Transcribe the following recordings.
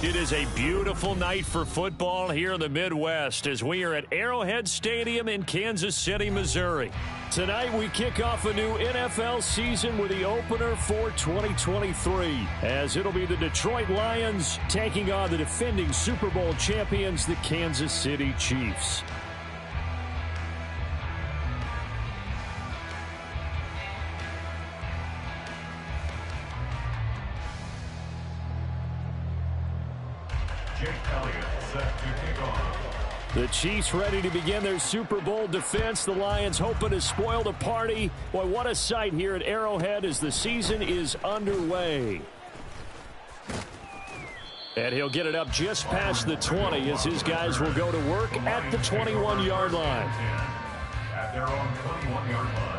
It is a beautiful night for football here in the Midwest as we are at Arrowhead Stadium in Kansas City, Missouri. Tonight we kick off a new NFL season with the opener for 2023, as it'll be the Detroit Lions taking on the defending Super Bowl champions, the Kansas City Chiefs. The Chiefs ready to begin their Super Bowl defense. The Lions hoping to spoil the party. Boy, what a sight here at Arrowhead as the season is underway. And he'll get it up just past the 20 as his guys will go to work at the 21-yard line. At their own 21-yard line.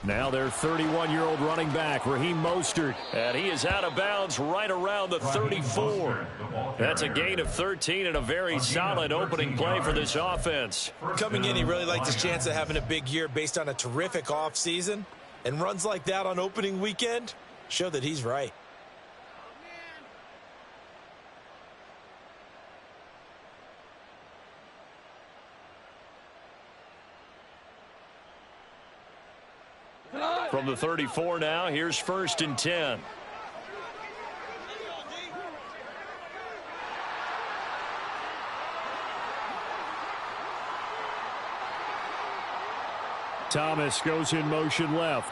Now their 31-year-old running back, Raheem Mostert, and he is out of bounds right around the 34. That's a gain of 13 and a very solid opening play for this offense. Coming in, he really liked his chance of having a big year based on a terrific offseason, and runs like that on opening weekend show that he's right. From the 34 now, here's 1st and 10. Thomas goes in motion left.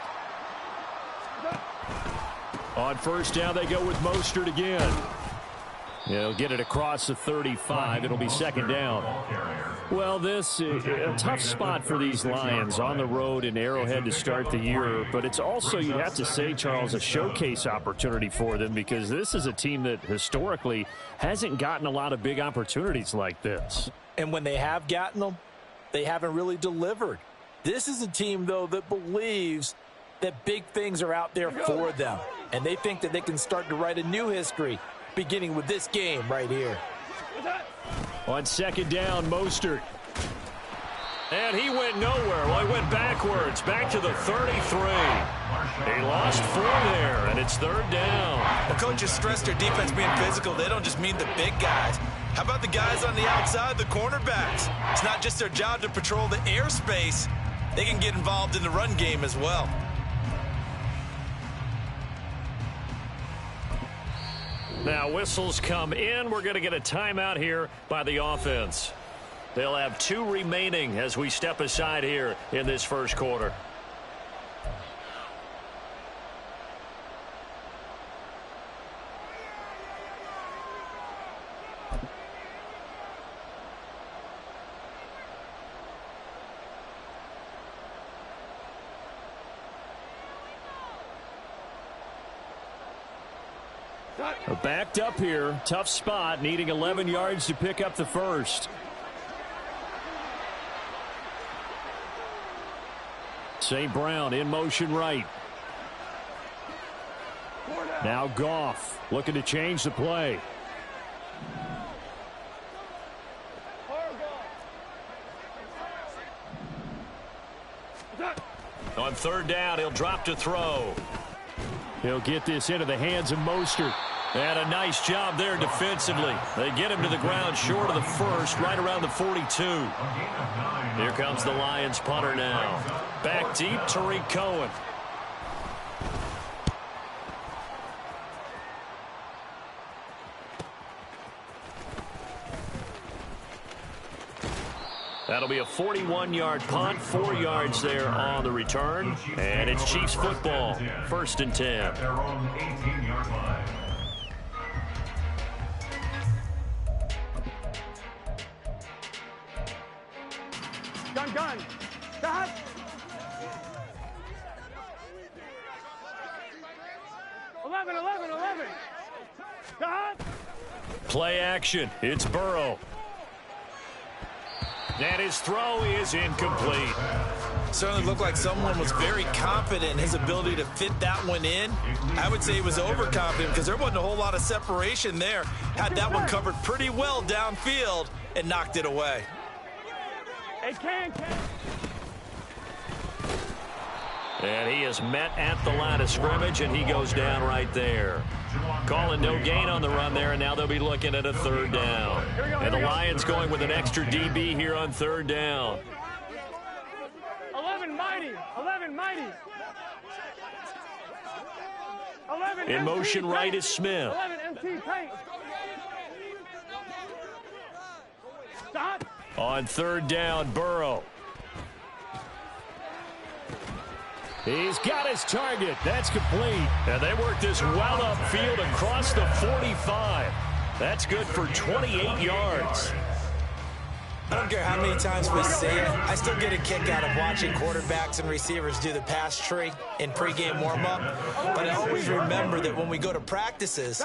On 1st down, they go with Mostert again. He'll get it across the 35. It'll be 2nd down. Well, this is a tough spot for these Lions on the road in Arrowhead to start the year, but it's also, you have to say, Charles, a showcase opportunity for them because this is a team that historically hasn't gotten a lot of big opportunities like this. And when they have gotten them, they haven't really delivered. This is a team, though, that believes that big things are out there for them, and they think that they can start to write a new history, beginning with this game right here. On 2nd down, Mostert. And he went nowhere. Well, he went backwards, back to the 33. He lost 4 there, and it's 3rd down. Well, coaches stress their defense being physical. They don't just mean the big guys. How about the guys on the outside, the cornerbacks? It's not just their job to patrol the airspace. They can get involved in the run game as well. Now whistles come in. We're going to get a timeout here by the offense. They'll have 2 remaining as we step aside here in this first quarter. Backed up here, tough spot, needing 11 yards to pick up the first. St. Brown in motion right. Now Goff looking to change the play. On third down, he'll drop to throw. He'll get this into the hands of Mostert. And a nice job there defensively. They get him to the ground short of the first, right around the 42. Here comes the Lions punter now. Back deep, Tariq Cohen. That'll be a 41-yard punt, 4 yards there on the return. And it's Chiefs football, 1st and 10. At their own 18-yard line. Gun. Stop. Eleven. Stop. Play action. It's Burrow. And his throw is incomplete. Certainly looked like someone was very confident in his ability to fit that one in. I would say he was overconfident because there wasn't a whole lot of separation there. Had that one covered pretty well downfield and knocked it away. Hey, Can. And he is met at the line of scrimmage, and he goes down right there. Calling no gain on the run there, and now they'll be looking at a third down. And the Lions going with an extra DB here on third down. 11 mighty. 11 In motion right is Smith. 11 MT tight. Stop. On third down, Burrow. He's got his target. That's complete. And they work this well upfield across the 45. That's good for 28 yards. I don't care how many times we see it. I still get a kick out of watching quarterbacks and receivers do the pass tree in pregame warm-up. But I always remember that when we go to practices,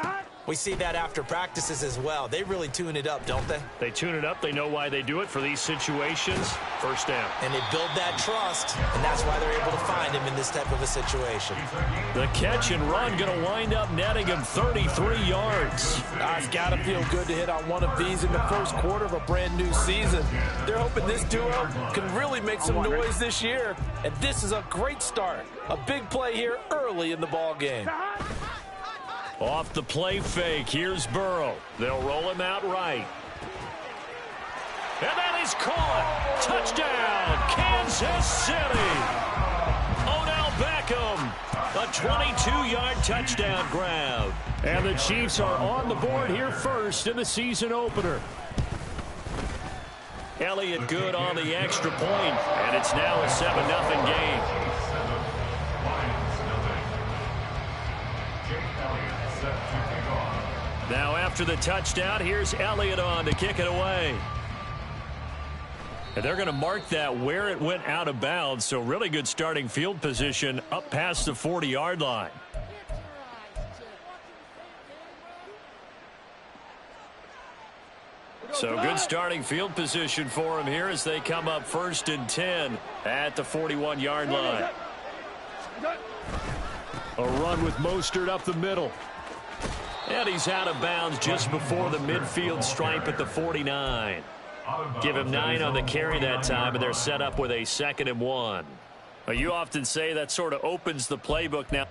we see that after practices as well. They really tune it up, don't they? They tune it up. They know why they do it for these situations. First down. And they build that trust, and that's why they're able to find him in this type of a situation. The catch and run going to wind up netting him 33 yards. It's got to feel good to hit on one of these in the first quarter of a brand new season. They're hoping this duo can really make some noise this year, and this is a great start. A big play here early in the ball game. Off the play fake, here's Burrow. They'll roll him out right. And that is caught. Touchdown, Kansas City. Odell Beckham, a 22-yard touchdown grab. And the Chiefs are on the board here first in the season opener. Elliott good on the extra point, and it's now a 7-0 game. Now after the touchdown, here's Elliott on to kick it away. And they're going to mark that where it went out of bounds, so really good starting field position up past the 40-yard line. So good starting field position for him here as they come up 1st and 10 at the 41-yard line. A run with Mostert up the middle. And he's out of bounds just before the midfield stripe at the 49. Give him 9 on the carry that time, and they're set up with a 2nd and 1. Well, you often say that sort of opens the playbook now.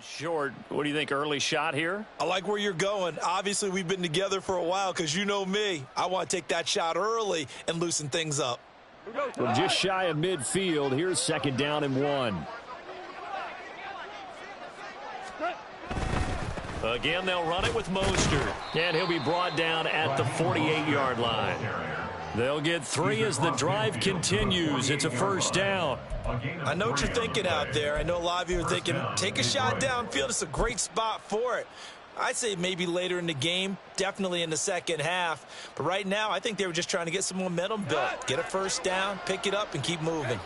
Short. What do you think, early shot here? I like where you're going. Obviously, we've been together for a while because you know me. I want to take that shot early and loosen things up. From just shy of midfield, here's 2nd down and 1. Again, they'll run it with Mostert. And he'll be brought down at the 48-yard line. They'll get 3 as the drive continues. It's a 1st down. I know what you're thinking out there. I know a lot of you are thinking, take a shot downfield. It's a great spot for it. I'd say maybe later in the game, definitely in the second half. But right now, I think they were just trying to get some momentum built. Get a 1st down, pick it up, and keep moving.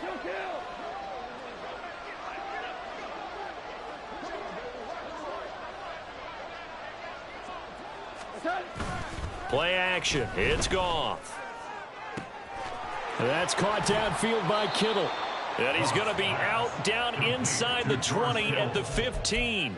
Play action. It's Goff. That's caught downfield by Kittle. And he's going to be out down inside the 20 at the 15.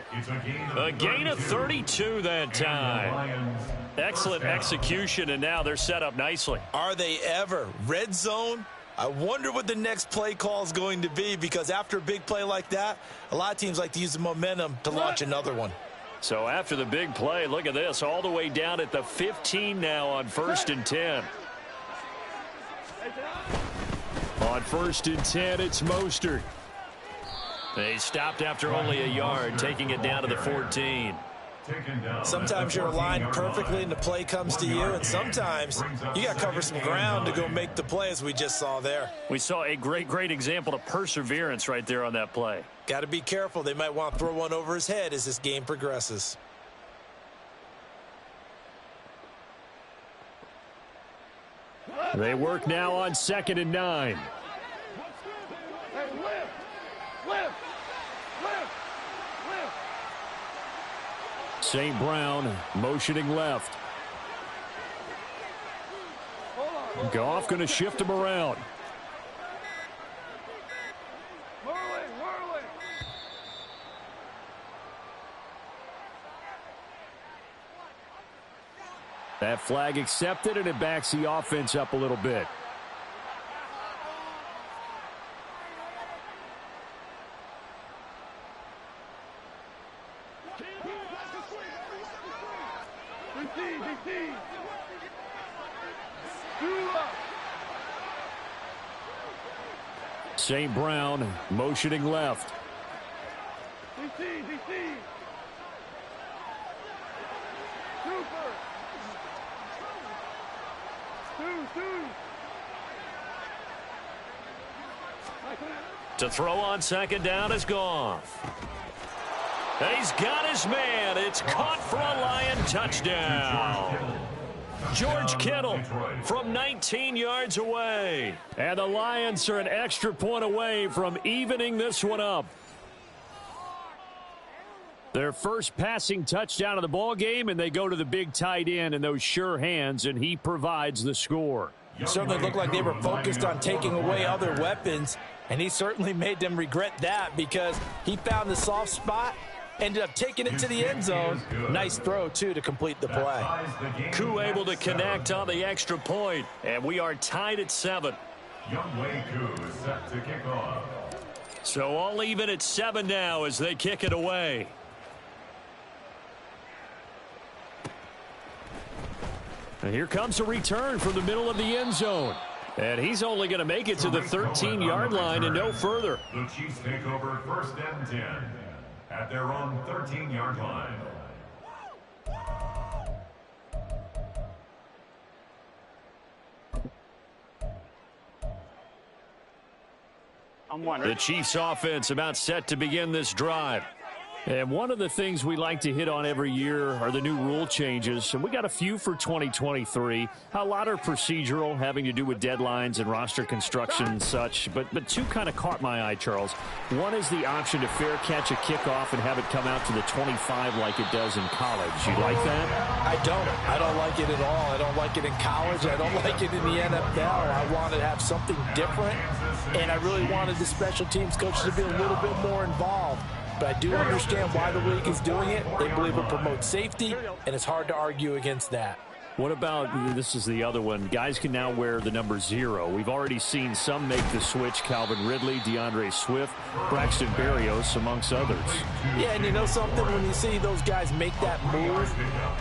A gain of 32 that time. Excellent execution, and now they're set up nicely. Are they ever? Red zone? I wonder what the next play call is going to be, because after a big play like that, a lot of teams like to use the momentum to launch another one. So after the big play, look at this, all the way down at the 15 now on 1st and 10. On 1st and 10, it's Mostert. They stopped after only a yard, taking it down to the 14. Sometimes you're aligned perfectly and the play comes to you, and sometimes you got to cover some ground to go make the play, as we just saw there. We saw a great example of perseverance right there on that play. Got to be careful. They might want to throw one over his head as this game progresses. They work now on 2nd and 9. St. Brown motioning left. Goff going to shift him around. That flag accepted, and it backs the offense up a little bit. St. Brown motioning left. To throw on 2nd down is Goff. And he's got his man. It's caught for a Lion touchdown. George Kittle from 19 yards away. And the Lions are an extra point away from evening this one up. Their first passing touchdown of the ball game, and they go to the big tight end in those sure hands, and he provides the score. It certainly looked like they were focused on taking away other weapons, and he certainly made them regret that, because he found the soft spot, ended up taking it to the end zone. Nice throw, too, to complete the play. Koo able to connect on the extra point, and we are tied at 7. Youngway Koo is set to kick off. So all even at 7 now as they kick it away. And here comes a return from the middle of the end zone. And he's only going to make it to the 13-yard line and no further. The Chiefs take over 1st and 10 at their own 13-yard line. The Chiefs offense about set to begin this drive. And one of the things we like to hit on every year are the new rule changes. And we got a few for 2023. A lot are procedural, having to do with deadlines and roster construction and such. But two kind of caught my eye, Charles. One is the option to fair catch a kickoff and have it come out to the 25 like it does in college. You like that? I don't like it at all. I don't like it in college. I don't like it in the NFL. I wanted to have something different. And I really wanted the special teams coach to be a little bit more involved. But I do understand why the league is doing it. They believe it promotes safety, and it's hard to argue against that. What about, this is the other one, guys can now wear the number 0. We've already seen some make the switch, Calvin Ridley, DeAndre Swift, Braxton Berrios, amongst others. Yeah, and you know something, when you see those guys make that move,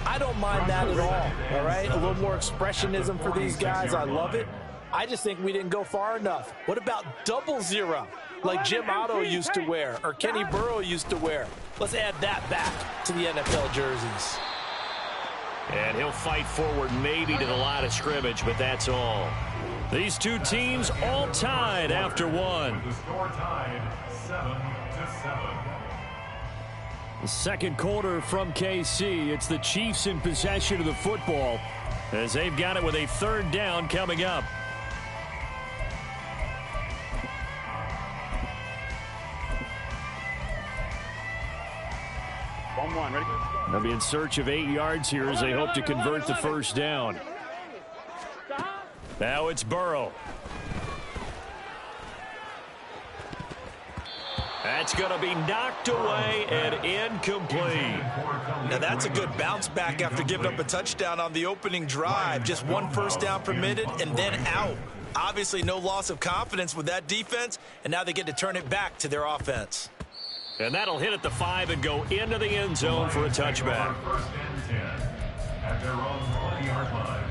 I don't mind that at all right? A little more expressionism for these guys, I love it. I just think we didn't go far enough. What about double 0? Like Jim Otto used to wear, or Kenny Burrow used to wear. Let's add that back to the NFL jerseys. And he'll fight forward maybe to the line of scrimmage, but that's all. These two teams all tied after one. The score tied 7-7. The second quarter from KC. It's the Chiefs in possession of the football as they've got it with a 3rd down coming up. On one, ready? They'll be in search of 8 yards here as they hope to convert the first down. Now it's B.0.L. That's going to be knocked away and incomplete. Now that's a good bounce back after giving up a touchdown on the opening drive. Just 1 first down permitted and then out. Obviously no loss of confidence with that defense, and now they get to turn it back to their offense. And that'll hit at the 5 and go into the end zone for a touchback. First and 10 at their own 20-yard line.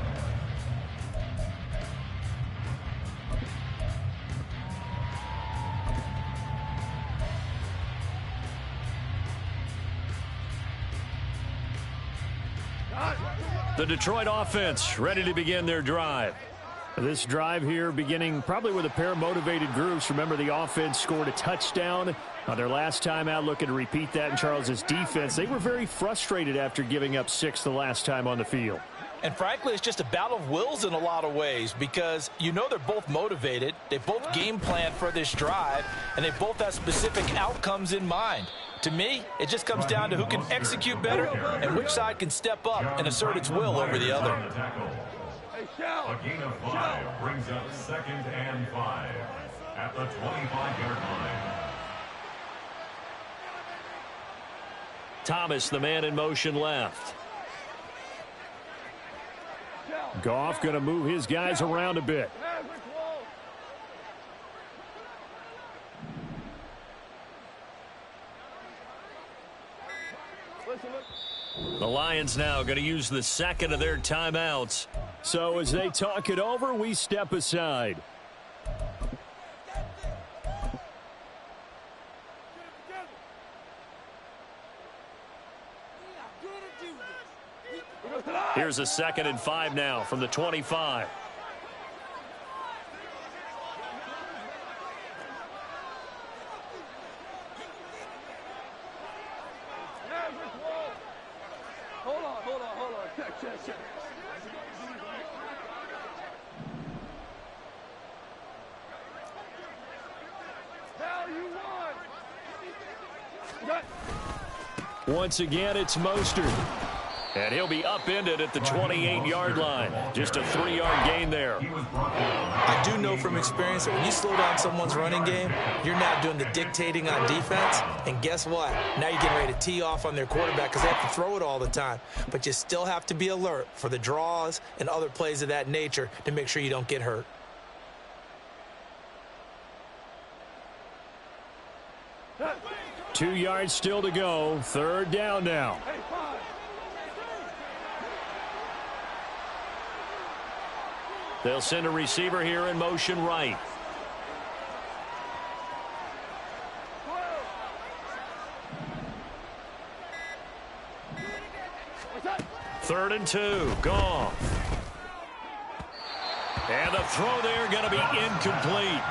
The Detroit offense ready to begin their drive. This drive here beginning probably with a pair of motivated groups. Remember, the offense scored a touchdown on their last time out, looking to repeat that in Charles' defense. They were very frustrated after giving up 6 the last time on the field. And frankly, it's just a battle of wills in a lot of ways because you know they're both motivated. They both game plan for this drive, and they both have specific outcomes in mind. To me, it just comes down to who can execute better and which side can step up and assert its will over the other. A gain of 5 brings up 2nd and 5 at the 25-yard line. Thomas, the man in motion left. Goff going to move his guys around a bit. The Lions now going to use the second of their timeouts. So as they talk it over, we step aside. Here's a 2nd and 5 now from the 25. Hold on. Check. Hell, you won. Once again, it's Mostert. And he'll be upended at the 28-yard line. Just a 3-yard gain there. I do know from experience that when you slow down someone's running game, you're now doing the dictating on defense. And guess what? Now you're getting ready to tee off on their quarterback because they have to throw it all the time. But you still have to be alert for the draws and other plays of that nature to make sure you don't get hurt. Two yards still to go. 3rd down now. They'll send a receiver here in motion right. Third and 2. Goff. And the throw there going to be incomplete.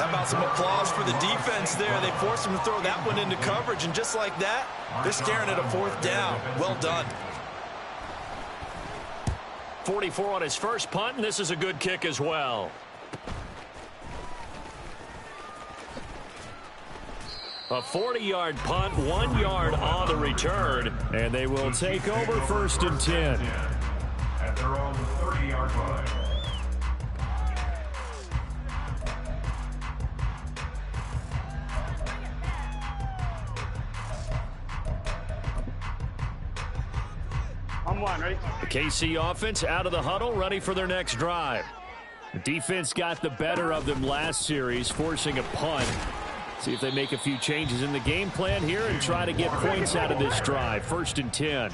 How about some applause for the defense there? They forced him to throw that one into coverage, and just like that, they're staring at a 4th down. Well done. 44 on his first punt, and this is a good kick as well. A 40-yard punt, 1 yard on the return. And they will take over 1st and 10. At their own 30-yard line. On one, ready? The KC offense out of the huddle, ready for their next drive. The defense got the better of them last series, forcing a punt. See if they make a few changes in the game plan here and try to get points out of this drive. 1st and 10.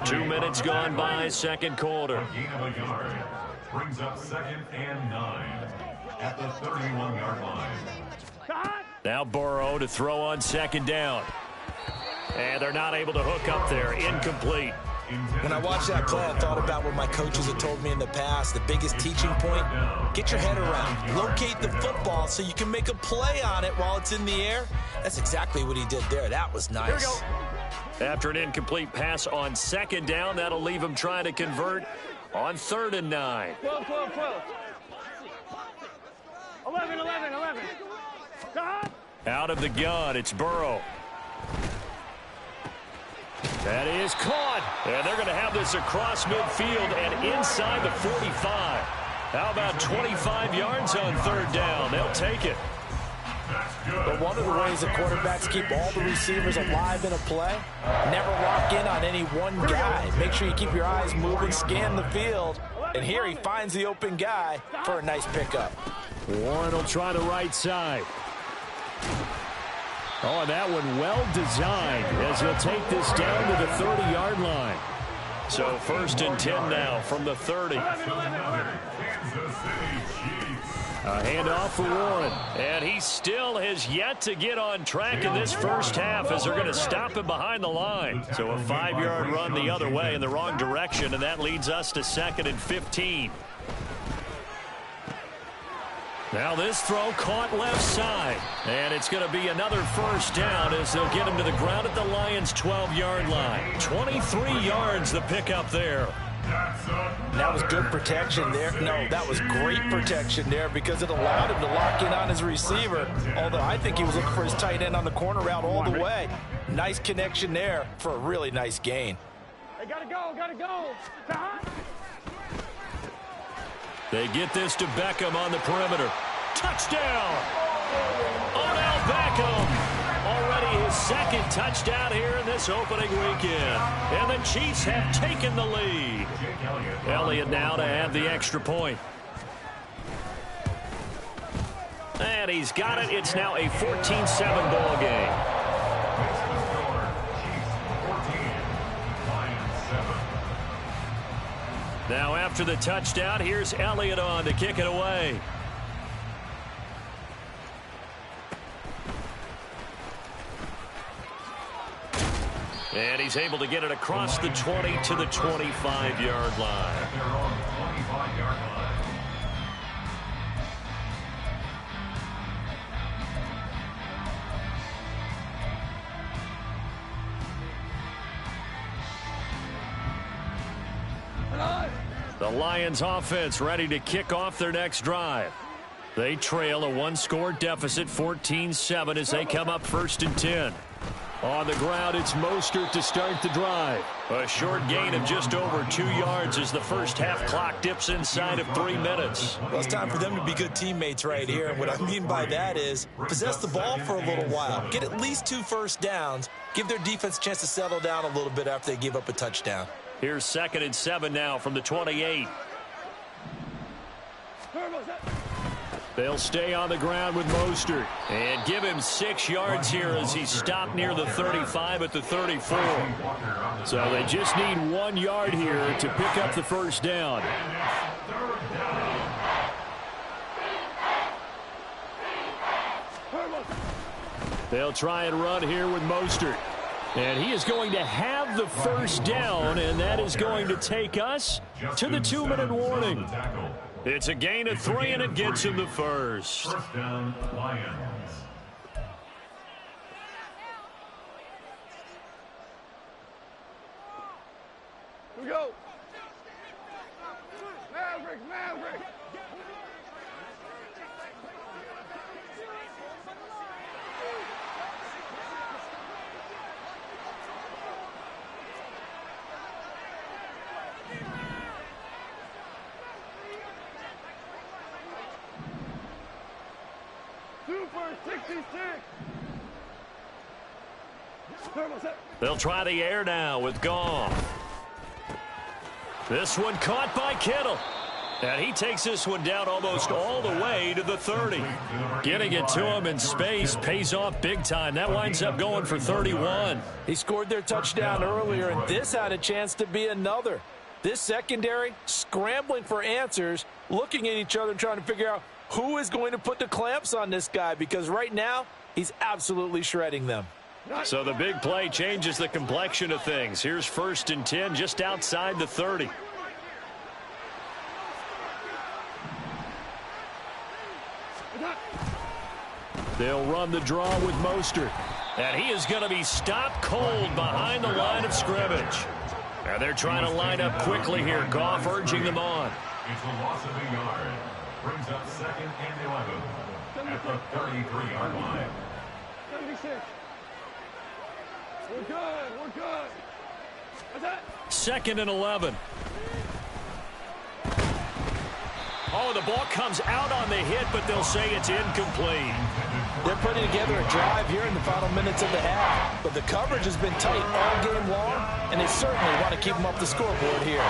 2 minutes gone by, 2nd quarter. Gain of a yard brings up 2nd and 9 at the 31-yard line. Now B.0.L to throw on 2nd down. And they're not able to hook up there. Incomplete. When I watched that play, I thought about what my coaches have told me in the past. The biggest teaching point, get your head around. Locate the football so you can make a play on it while it's in the air. That's exactly what he did there. That was nice. Here we go. After an incomplete pass on 2nd down, that'll leave him trying to convert on 3rd and 9. 12. 11. Stop. Out of the gun, it's B.0.L. That is caught. And they're going to have this across midfield and inside the 45. How about 25 yards on third down? They'll take it. But one of the ways that quarterbacks keep all the receivers alive in a play, never lock in on any one guy. Make sure you keep your eyes moving, scan the field, and here he finds the open guy for a nice pickup. Warren will try the right side. Oh, and that one well designed as he'll take this down to the 30-yard line. So 1st and 10 now from the 30. A handoff for Warren. And he still has yet to get on track in this first half as they're going to stop him behind the line. So a 5-yard run the other way in the wrong direction, and that leads us to 2nd and 15. Now this throw caught left side. And it's going to be another first down as they'll get him to the ground at the Lions' 12-yard line. 23 yards the pickup there. That was good protection there. No, that was great protection there because it allowed him to lock in on his receiver. Although I think he was looking for his tight end on the corner route all the way. Nice connection there for a really nice gain. Hey, gotta go, gotta go. They get this to Beckham on the perimeter. Touchdown! Odell Beckham! Already his 2nd touchdown here in this opening weekend. And the Chiefs have taken the lead. Elliott now to have the extra point. And he's got it. It's now a 14-7 ball game. Now after the touchdown, here's Elliott on to kick it away. And he's able to get it across the 20 to the 25-yard line. The Lions offense ready to kick off their next drive. They trail a 1-score deficit, 14-7 as they come up 1st and 10. On the ground, it's Mostert to start the drive. A short gain of just over 2 yards as the first half clock dips inside of 3 minutes. Well, it's time for them to be good teammates right here. And what I mean by that is possess the ball for a little while. Get at least 2 first downs. Give their defense a chance to settle down a little bit after they give up a touchdown. Here's 2nd and 7 now from the 28. They'll stay on the ground with Mostert. And give him 6 yards here as he stopped near the 35 at the 34. So they just need 1 yard here to pick up the first down. They'll try and run here with Mostert. And he is going to have the first down, and that is going to take us to the 2-minute warning. It's a gain of 3, and it gets him the first. First down, Lions. Here we go. Maverick, Maverick. Super 66. They'll try the air now with Goff. This one caught by Kittle. And he takes this one down almost all the way to the 30. Getting it to him in space pays off big time. That winds up going for 31. He scored their touchdown earlier, and this had a chance to be another. This secondary scrambling for answers, looking at each other and trying to figure out who is going to put the clamps on this guy, because right now he's absolutely shredding them. So the big play changes the complexion of things. Here's 1st and 10 just outside the 30. They'll run the draw with Mostert. And he is going to be stopped cold behind the line of scrimmage. And they're trying to line up quickly here. Goff urging them on. It's a loss of a yard. Brings up 2nd and 11 at the 33-yard line. 76. We're good. We're good. 2nd and 11. Oh, the ball comes out on the hit, but they'll say it's incomplete. They're putting together a drive here in the final minutes of the half. But the coverage has been tight all game long, and they certainly want to keep them up the scoreboard here.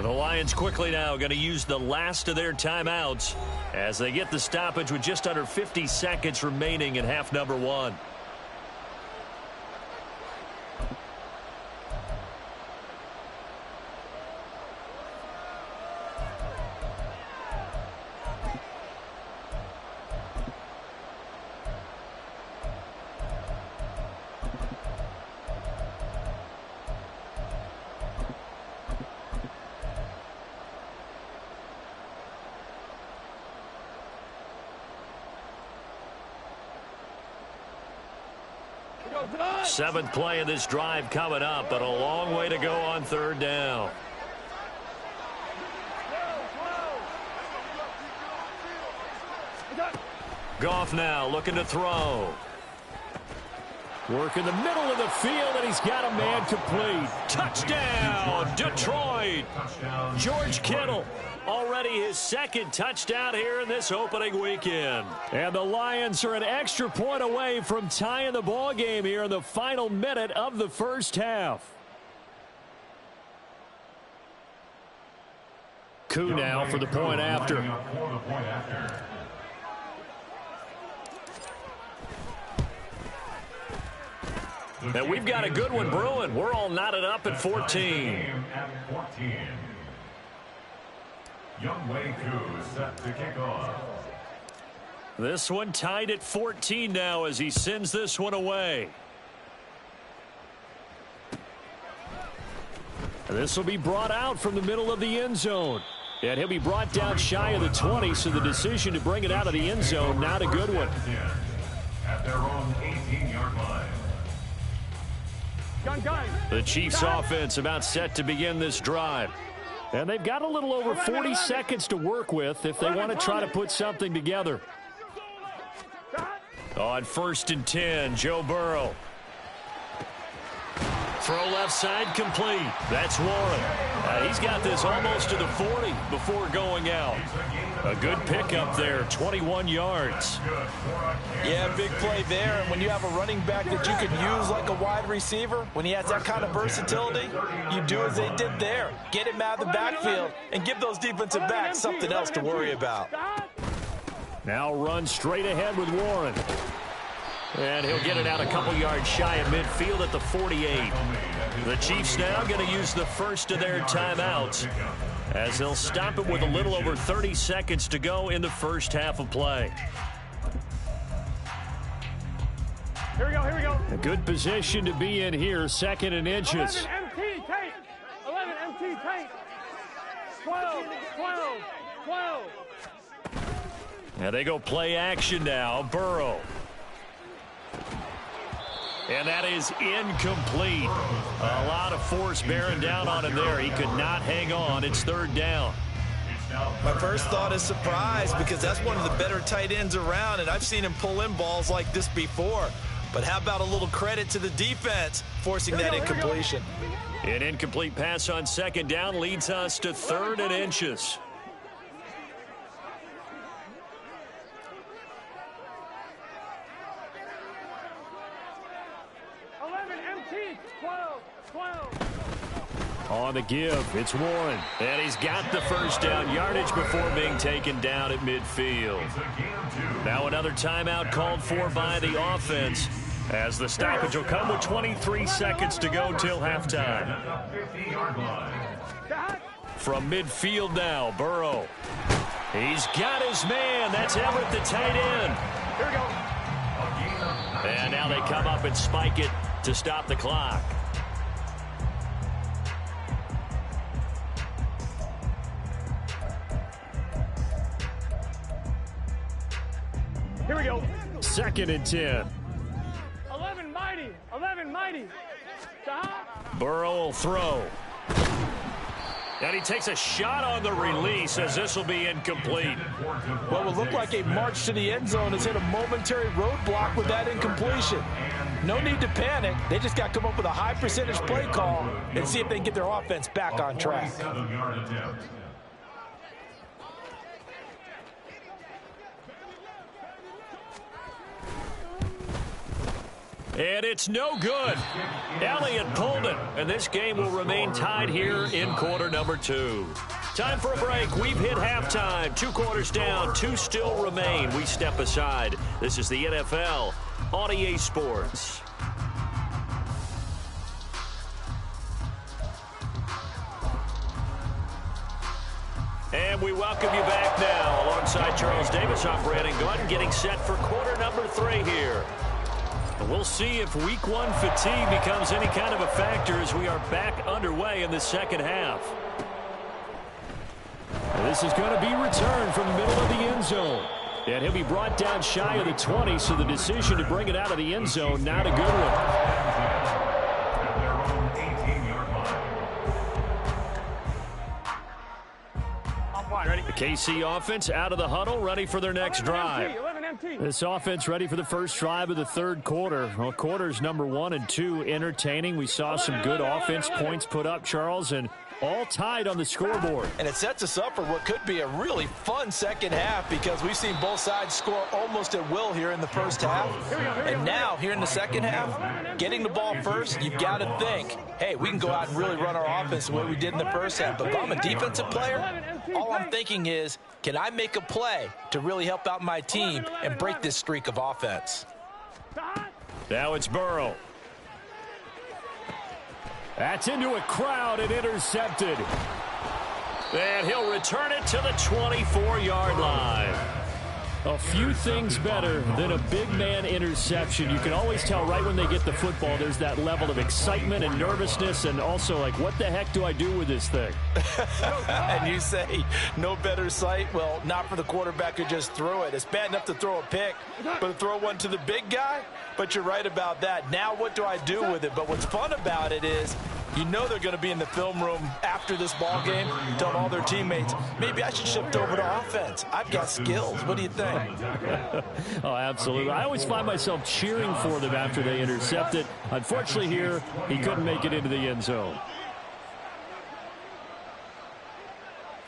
The Lions quickly now going to use the last of their timeouts as they get the stoppage with just under 50 seconds remaining in half number 1. Seventh play of this drive coming up, but a long way to go on 3rd down. Goff now looking to throw. Work in the middle of the field, and he's got a man complete. Touchdown, Detroit! George Kittle, already his 2nd touchdown here in this opening weekend. And the Lions are an extra point away from tying the ball game here in the final minute of the first half. Koo now for the point after. And we've got a good one brewing. We're all knotted up at 14. Set to kick off. This one tied at 14 now as he sends this one away. This will be brought out from the middle of the end zone. And he'll be brought down shy of the 20, so the decision to bring it out of the end zone, not a good one. At their own 18-yard line. The Chiefs offense about set to begin this drive. And they've got a little over 40 seconds to work with if they want to try to put something together. On 1st and 10, Joe Burrow. Throw left side complete. That's Warren. He's got this almost to the 40 before going out. A good pickup there, 21 yards. Yeah, big play there. And when you have a running back that you can use like a wide receiver, when he has that kind of versatility, you do as they did there. Get him out of the backfield and give those defensive backs something else to worry about. Now run straight ahead with Warren. And he'll get it out a couple yards shy of midfield at the 48. The Chiefs now going to use the first of their timeouts as they'll stop it with a little over 30 seconds to go in the first half of play. Here we go, here we go. A good position to be in here, 2nd and inches. 11 MT, take. 11 MT, take. 12, 12, 12. And they go play action now. Burrow. And that is incomplete. A lot of force bearing down on him there. He could not hang on. It's 3rd down. My first thought is surprise because that's one of the better tight ends around, and I've seen him pull in balls like this before. But how about a little credit to the defense forcing that incompletion? An incomplete pass on 2nd down leads us to 3rd and inches. On the give, it's Warren. And he's got the first down yardage before being taken down at midfield. Now another timeout called for by the offense as the stoppage will come with 23 seconds to go till halftime. From midfield now, Burrow. He's got his man. That's Everett, the tight end. Here we go. And now they come up and spike it to stop the clock. go. 2nd and 10. 11 mighty. 11 mighty. Burrow will throw. And he takes a shot on the release as this will be incomplete. What will look like a march to the end zone has hit a momentary roadblock with that incompletion. No need to panic. They just got to come up with a high percentage play call and see if they can get their offense back on track. And it's no good. Elliott pulled it, and this game will remain tied here in quarter number 2. Time for a break. We've hit halftime. 2 quarters down, 2 still remain. We step aside. This is the NFL on EA Sports. And we welcome you back now. Alongside Charles Davis, I'm Brandon Gordon, getting set for quarter number 3 here. We'll see if week 1 fatigue becomes any kind of a factor as we are back underway in the second half. This is going to be returned from the middle of the end zone. And he'll be brought down shy of the 20, so the decision to bring it out of the end zone, not a good one. The KC offense out of the huddle, ready for their next drive. This offense ready for the first drive of the 3rd quarter. Well, quarters number 1 and 2 entertaining. We saw some good offense points put up, Charles, and all tied on the scoreboard. And it sets us up for what could be a really fun second half because we've seen both sides score almost at will here in the first half. And now, here in the second half, getting the ball first, you've got to think, hey, we can go out and really run our offense the way we did in the first half. But if I'm a defensive player, all I'm thinking is, can I make a play to really help out my team and break this streak of offense? Now it's Burrow. That's into a crowd and intercepted. And he'll return it to the 24-yard line. A few things better than a big man interception. You can always tell right when they get the football, there's that level of excitement and nervousness and also like, what the heck do I do with this thing? And you say, no better sight? Well, not for the quarterback who just threw it. It's bad enough to throw a pick, but to throw one to the big guy? But you're right about that. Now what do I do with it? But what's fun about it is, you know they're going to be in the film room after this ball game, telling all their teammates, maybe I should shift over to offense. I've got skills. What do you think? Oh, absolutely. I always find myself cheering for them after they intercept it. Unfortunately here, he couldn't make it into the end zone.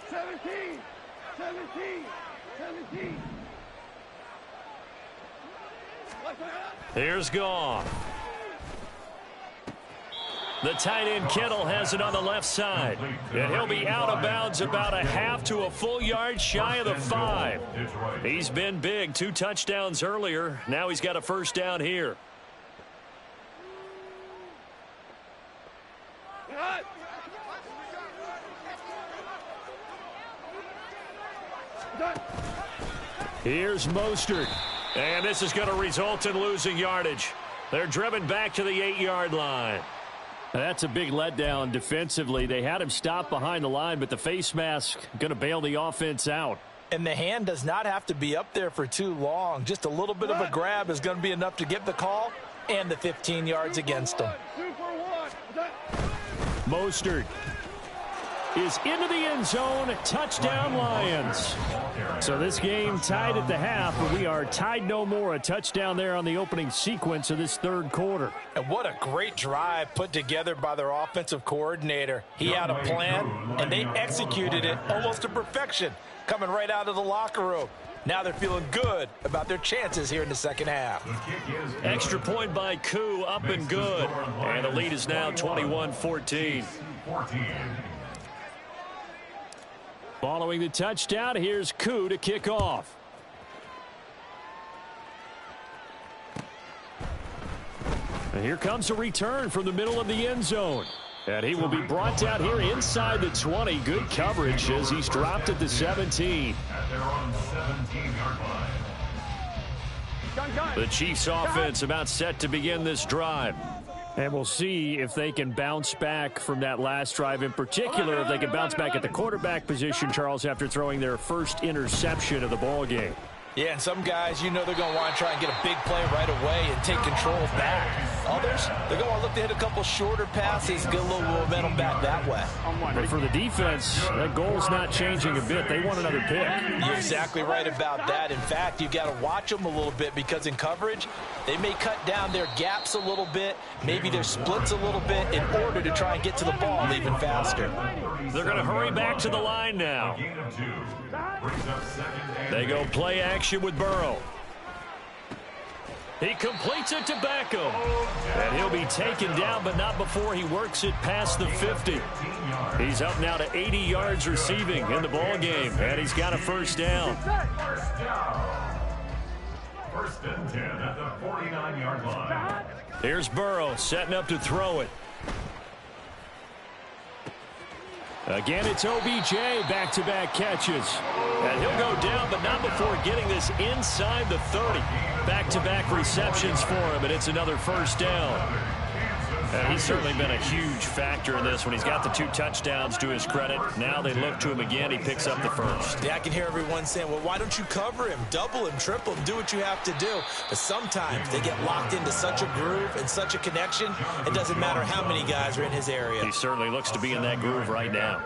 17. Here's Goff. The tight end Kittle has it on the left side. And he'll be out of bounds about a half to a full yard shy of the 5. He's been big. 2 touchdowns earlier. Now he's got a first down here. Here's Mostert. And this is going to result in losing yardage. They're driven back to the 8-yard line. That's a big letdown defensively. They had him stop behind the line, but the face mask going to bail the offense out. And the hand does not have to be up there for too long. Just a little bit of a grab is going to be enough to get the call and the 15 yards against them. Mostert is into the end zone. Touchdown, Lions. So this game tied at the half, but we are tied no more. A touchdown there on the opening sequence of this 3rd quarter. And what a great drive put together by their offensive coordinator. He had a plan, and they executed it almost to perfection, coming right out of the locker room. Now they're feeling good about their chances here in the second half. Extra point by Koo, up and good. And the lead is now 21-14. Following the touchdown, here's Koo to kick off. And here comes a return from the middle of the end zone. And he will be brought down here inside the 20. Good coverage as he's dropped at the 17. At their own 17-yard line. The Chiefs offense about set to begin this drive. And we'll see if they can bounce back from that last drive, in particular, if they can bounce back at the quarterback position, Charles, after throwing their first interception of the ball game. Yeah, and some guys, you know they're going to want to try and get a big play right away and take control back. Others, they're going to look to hit a couple shorter passes, get a little momentum back that way. But for the defense, that goal's not changing a bit. They want another pick. You're exactly right about that. In fact, you got to watch them a little bit because in coverage, they may cut down their gaps a little bit, maybe their splits a little bit in order to try and get to the ball even faster. They're going to hurry back to the line now. They go play action with B.0.L. He completes it to Beckham. And he'll be taken down, but not before he works it past the 50. He's up now to 80 yards receiving in the ball game, and he's got a first down. First and 10 at the 49-yard line. Here's B.0.L. setting up to throw it. Again, it's OBJ, back-to-back catches. And he'll go down, but not before getting this inside the 30. Back-to-back receptions for him, and it's another first down. And he's certainly been a huge factor in this when he's got the 2 touchdowns to his credit. Now they look to him again. He picks up the first. Yeah, I can hear everyone saying, well, why don't you cover him, double him, triple him, do what you have to do. But sometimes they get locked into such a groove and such a connection, it doesn't matter how many guys are in his area. He certainly looks to be in that groove right now.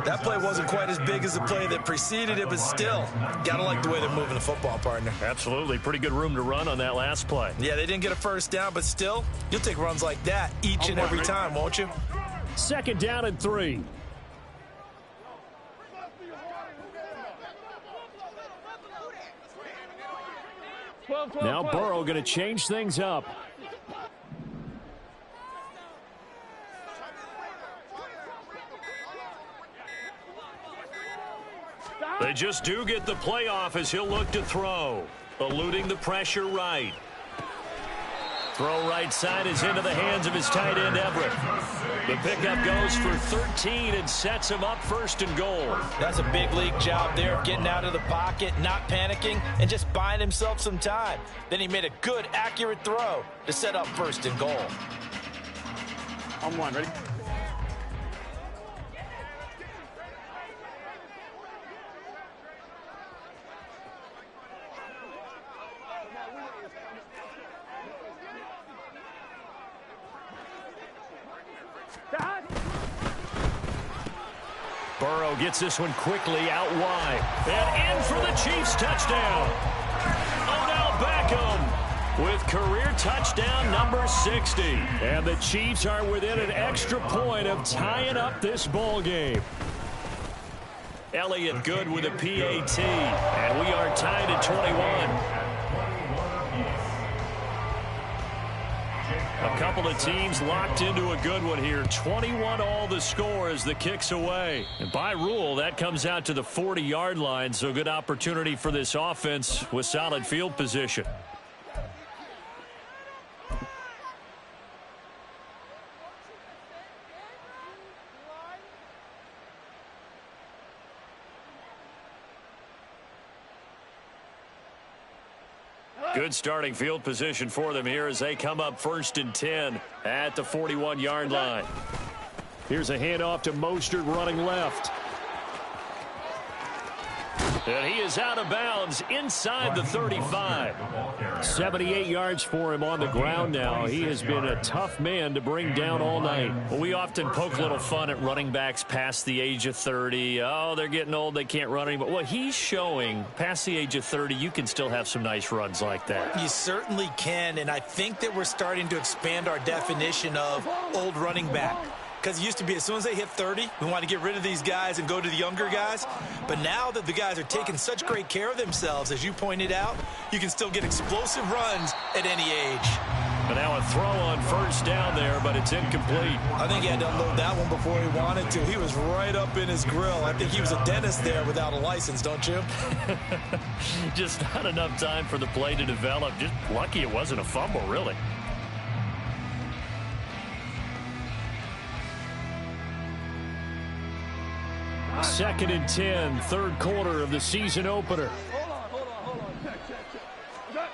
That play wasn't quite as big as the play that preceded it, but still, gotta like the way they're moving the football, partner. Absolutely. Pretty good room to run on that last play. Yeah, they didn't get a first down, but still, you'll take runs like that each and every time, won't you? Second down and 3. Now B.0.L. going to change things up. They just do get the playoff as he'll look to throw. Eluding the pressure right. Throw right side is into the hands of his tight end, Everett. The pickup goes for 13 and sets him up first and goal. That's a big league job there of getting out of the pocket, not panicking, and just buying himself some time. Then he made a good, accurate throw to set up first and goal. On one, ready? B.0.L. gets this one quickly out wide. And in for the Chiefs touchdown. Odell Beckham with career touchdown number 60. And the Chiefs are within an extra point of tying up this ball game. Elliott good with a PAT. And we are tied at 21. A couple of teams locked into a good one here. 21 all the score as the kick's away. And by rule, that comes out to the 40-yard line, so good opportunity for this offense with solid field position. Good starting field position for them here as they come up first and 10 at the 41-yard line. Here's a handoff to Mostert running left. And he is out of bounds inside the 35. 78 yards for him on the ground now. He has been a tough man to bring down all night. Well, we often poke a little fun at running backs past the age of 30. Oh, they're getting old, they can't run anymore. Well, he's showing past the age of 30, you can still have some nice runs like that. You certainly can, and I think that we're starting to expand our definition of old running back. Because it used to be as soon as they hit 30, we want to get rid of these guys and go to the younger guys. But now that the guys are taking such great care of themselves, as you pointed out, you can still get explosive runs at any age. But now a throw on first down there, but it's incomplete. I think he had to unload that one before he wanted to. He was right up in his grill. I think he was a dentist there without a license, don't you? Just not enough time for the play to develop. Just lucky it wasn't a fumble, really. Second and 10, third quarter of the season opener. Hold on. Check.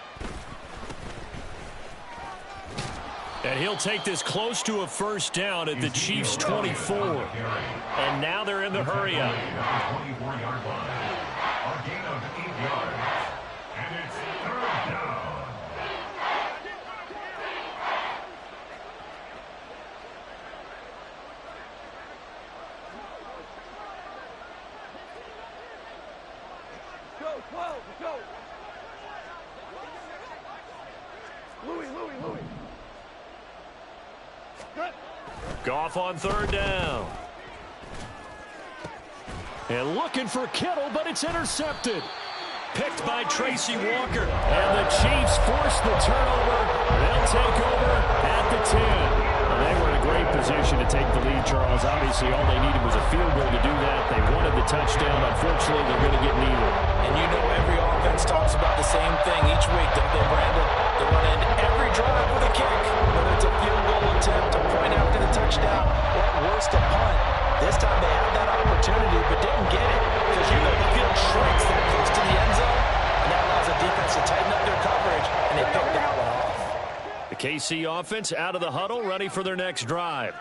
And he'll take this close to a first down at the Chiefs' 24. And now they're in the hurry up. Goff on third down. And looking for Kittle, but it's intercepted. Picked by Tracy Walker. And the Chiefs force the turnover. They'll take over at the 10. Well, they were in a great position to take the lead, Charles. Obviously, all they needed was a field goal to do that. They wanted the touchdown. Unfortunately, they're going to get neither. And you know every offense talks about the same thing each week, don't they, Brandon? They want to end every drive with a kick, whether it's a field goal attempt, a point after the touchdown, or at worst, a punt. This time they had that opportunity but didn't get it because you know the field shrinks that close to the end zone, and that allows the defense to tighten up their coverage, and they picked that one off. The KC offense out of the huddle, ready for their next drive.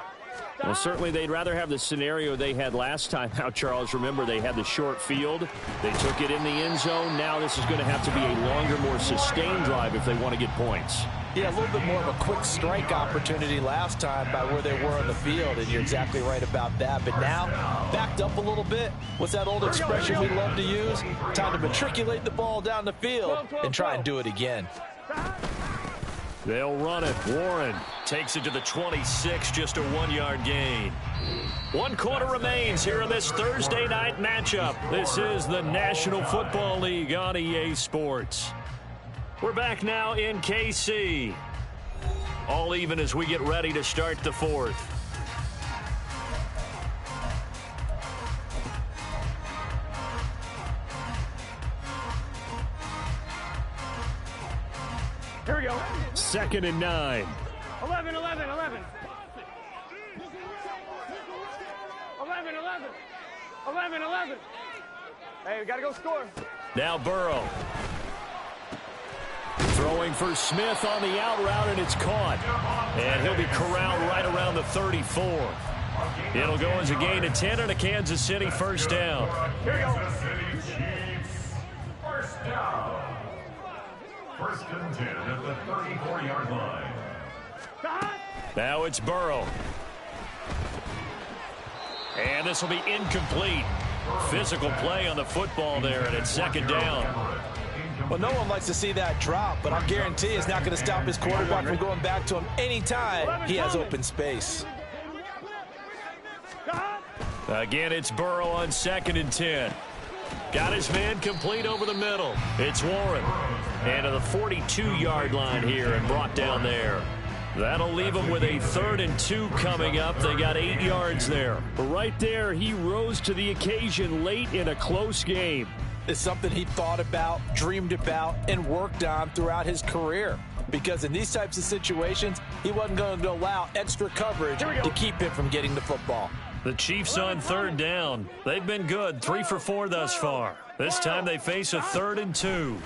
Well, certainly they'd rather have the scenario they had last time out, Charles. Remember, they had the short field. They took it in the end zone. Now this is going to have to be a longer, more sustained drive if they want to get points. Yeah, a little bit more of a quick strike opportunity last time by where they were on the field, and you're exactly right about that. But now, backed up a little bit. What's that old expression we love to use? Time to matriculate the ball down the field and try and do it again. They'll run it. Warren takes it to the 26, just a 1-yard gain. 1 quarter remains here in this Thursday night matchup. This is the National Football League on EA Sports. We're back now in KC. All even as we get ready to start the fourth. Here we go. 2nd and 9. 11, 11, 11. 11, 11. 11, 11. Hey, we got to go score. Now Burrow. Throwing for Smith on the out route, and it's caught. And he'll be corralled right around the 34. It'll go as a gain of 10 and a Kansas City first down. Here we go. Kansas City Chiefs, first down. 1st and 10 at the 34-yard line. Now it's Burrow. And this will be incomplete. Physical play on the football there, and it's 2nd down. Well, no one likes to see that drop, but I'll guarantee it's not going to stop his quarterback from going back to him anytime he has open space. Again, it's Burrow on 2nd and 10. Got his man complete over the middle. It's Warren. And to the 42-yard line here and brought down there. That'll leave them with a 3rd and 2 coming up. They got 8 yards there. Right there, he rose to the occasion late in a close game. It's something he thought about, dreamed about, and worked on throughout his career. Because in these types of situations, he wasn't going to allow extra coverage to keep him from getting the football. The Chiefs on 3rd down. They've been good, 3 for 4 thus far. This time they face a 3rd and 2.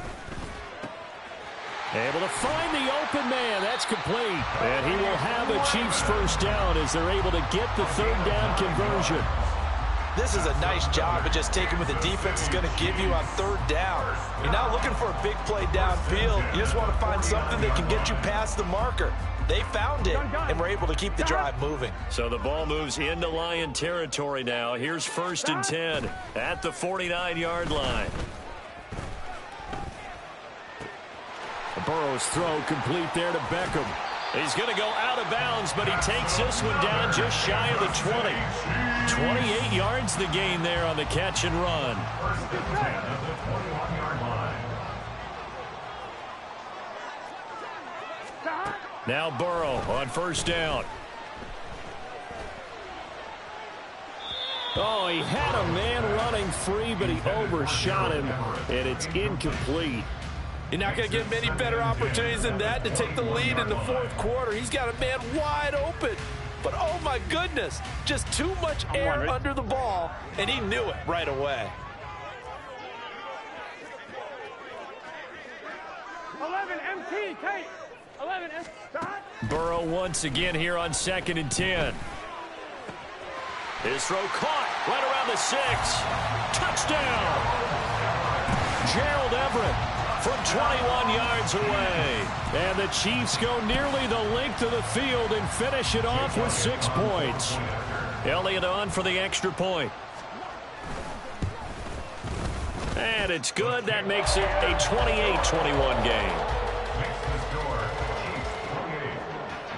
Able to find the open man. That's complete. And he will have a Chiefs first down as they're able to get the 3rd down conversion. This is a nice job of just taking what the defense is going to give you on 3rd down. You're not looking for a big play downfield. You just want to find something that can get you past the marker. They found it and were able to keep the drive moving. So the ball moves into Lion territory now. Here's 1st and 10 at the 49-yard line. Burrow's throw complete there to Beckham. He's going to go out of bounds, but he takes this one down just shy of the 20. 28 yards the gain there on the catch and run. 1st and 10 at the 21-yard line. Now Burrow on 1st down. Oh, he had a man running free, but he overshot him, and it's incomplete. You're not going to get many better opportunities than that to take the lead in the 4th quarter. He's got a man wide open. But, oh, my goodness, just too much air under the ball, and he knew it right away. 11 MT, Kate. 11 MT. Burrow once again here on 2nd and 10. His throw caught right around the 6. Touchdown! Gerald Everett from 21 yards away. And the Chiefs go nearly the length of the field and finish it off with 6 points. Elliott on for the extra point. And it's good. That makes it a 28-21 game. Makes the score Chiefs 28,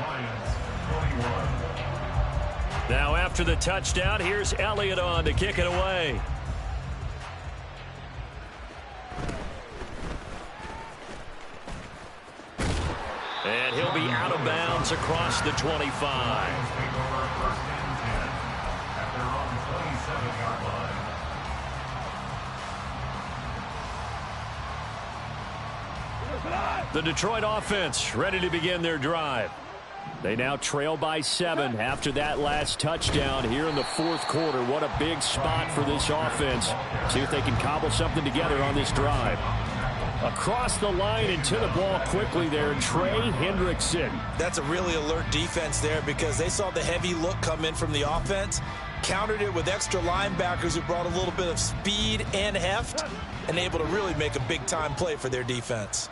Lions 21. Now after the touchdown, here's Elliott on to kick it away. And he'll be out of bounds across the 25. The Detroit offense ready to begin their drive. They now trail by 7 after that last touchdown here in the fourth quarter. What a big spot for this offense. See if they can cobble something together on this drive. Across the line and to the ball quickly there, Trey Hendrickson. That's a really alert defense there because they saw the heavy look come in from the offense, countered it with extra linebackers who brought a little bit of speed and heft, and able to really make a big-time play for their defense.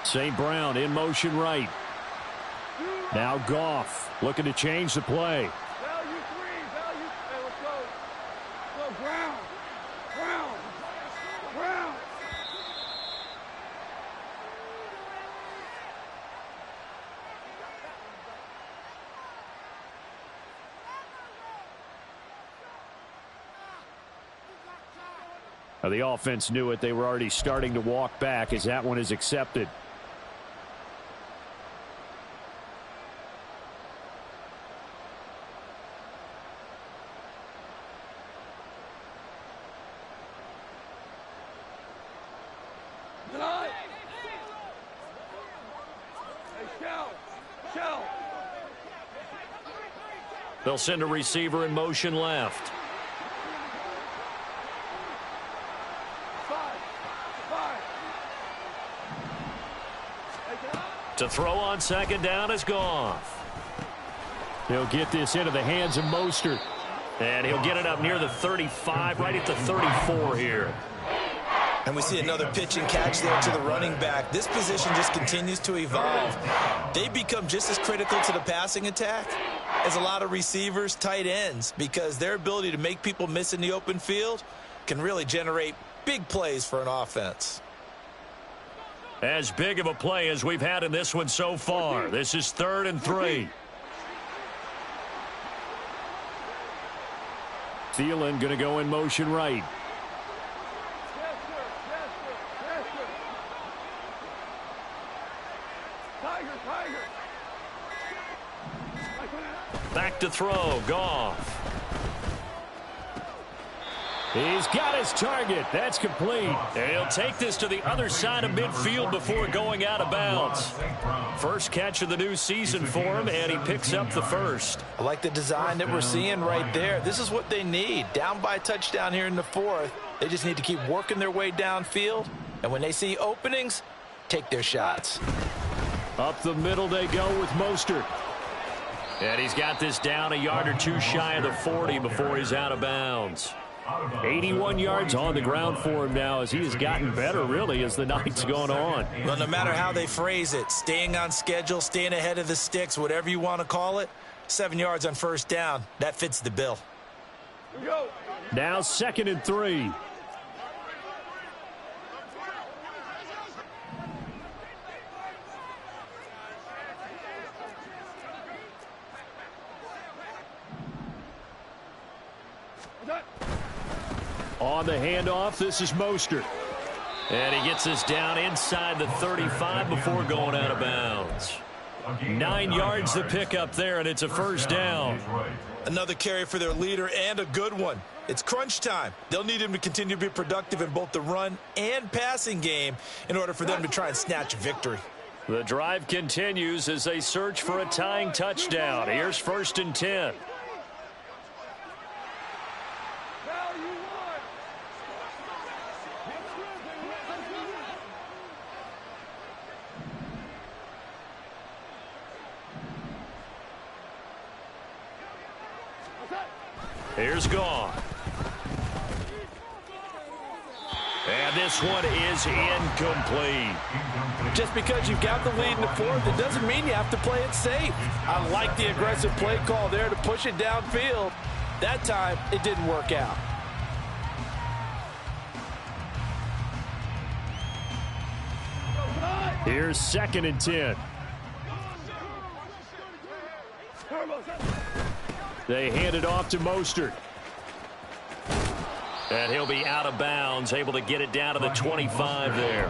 St. Brown in motion right. Now Goff looking to change the play. Now, the offense knew it. They were already starting to walk back as that one is accepted. They'll send a receiver in motion left. To throw on second down is Goff. He'll get this into the hands of Mostert. And he'll get it up near the 35, right at the 34 here. And we see another pitch and catch there to the running back. This position just continues to evolve. They become just as critical to the passing attack as a lot of receivers, tight ends, because their ability to make people miss in the open field can really generate big plays for an offense. As big of a play as we've had in this one so far. This is 3rd and 3. Thielen going to go in motion right. Back to throw, Goff. He's got his target. That's complete. And he'll take this to the other side of midfield before going out of bounds. First catch of the new season for him, and he picks up the first. I like the design that we're seeing right there. This is what they need. Down by a touchdown here in the 4th. They just need to keep working their way downfield. And when they see openings, take their shots. Up the middle they go with Mostert. And he's got this down a yard or two shy of the 40 before he's out of bounds. 81 yards on the ground for him now as he has gotten better, really, as the night's gone on. Well, no matter how they phrase it, staying on schedule, staying ahead of the sticks, whatever you want to call it, 7 yards on first down, that fits the bill. Now 2nd and 3. On the handoff, this is Mostert. And he gets us down inside the 35 before going out of bounds. 9 yards to pick up there, and it's a first down. Another carry for their leader and a good one. It's crunch time. They'll need him to continue to be productive in both the run and passing game in order for them to try and snatch a victory. The drive continues as they search for a tying touchdown. Here's 1st and 10. Here's Goff. And this one is incomplete. Just because you've got the lead in the 4th, it doesn't mean you have to play it safe. I like the aggressive play call there to push it downfield. That time, it didn't work out. Here's 2nd and 10. They hand it off to Mostert. And he'll be out of bounds, able to get it down to the 25 there.